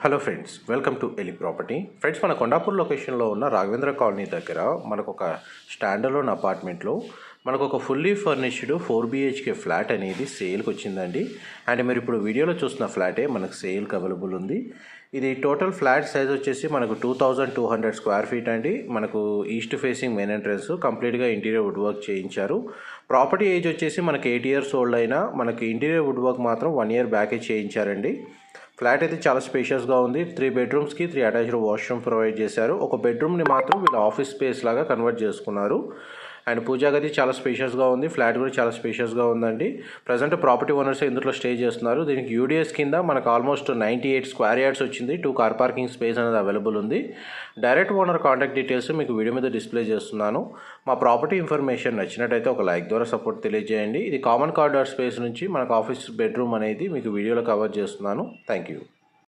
Hello friends, welcome to ఎలి property. Friends, మన కొండాపూర్ లొకేషన్లో ఉన్న రాఘవేంద్ర కాలనీ దగ్గర మనకు ఒక స్టాండర్లోన్ అపార్ట్మెంట్లో మనకు ఒక ఫుల్లీ ఫర్నిష్డ్ 4 BHK ఫ్లాట్ అనేది సేల్కి వచ్చిందండి. అండ్ మీరు ఇప్పుడు వీడియోలో చూస్తున్న ఫ్లాటే మనకు సేల్కి అవైలబుల్ ఉంది. ఇది టోటల్ ఫ్లాట్ సైజ్ వచ్చేసి మనకు 2200 స్క్వేర్ ఫీట్ అండి. మనకు ఈస్ట్ ఫేసింగ్ మెయిన్ ఎంట్రన్స్, కంప్లీట్గా ఇంటీరియర్ వుడ్ వర్క్ చేయించారు. ప్రాపర్టీ ఏజ్ వచ్చేసి మనకి 8 years ఓల్డ్ అయినా మనకి ఇంటీరియర్ వుడ్ వర్క్ మాత్రం 1 year బ్యాకే చేయించారండి. ఫ్లాట్ అయితే చాలా స్పేషియస్గా ఉంది. 3 bedrooms 3 అటాచ్డ్ వాష్రూమ్ ప్రొవైడ్ చేశారు. ఒక బెడ్రూమ్ని మాత్రం వీళ్ళు ఆఫీస్ స్పేస్ లాగా కన్వర్ట్ చేసుకున్నారు. అండ్ పూజా గది చాలా స్పేషియస్గా ఉంది. ఫ్లాట్ కూడా చాలా స్పేషియస్గా ఉందండి. ప్రజెంట్ ప్రాపర్టీ ఓనర్స్ ఇందులో స్టే చేస్తున్నారు. దీనికి యూడిఎస్ కింద మనకు ఆల్మోస్ట్ 98 స్క్వేర్ యార్డ్స్ వచ్చింది. 2 కార్ పార్కింగ్ స్పేస్ అనేది అవైలబుల్ ఉంది. డైరెక్ట్ ఓనర్ కాంటాక్ట్ డీటెయిల్స్ మీకు వీడియో మీద డిస్ప్లే చేస్తున్నాను. మా ప్రాపర్టీ ఇన్ఫర్మేషన్ నచ్చినట్టయితే ఒక లైక్ ద్వారా సపోర్ట్ తెలియజేయండి. ఇది కామన్ కారిడార్ స్పేస్ నుంచి మనకు ఆఫీస్ బెడ్రూమ్ అనేది మీకు వీడియోలో కవర్ చేస్తున్నాను. Thank you.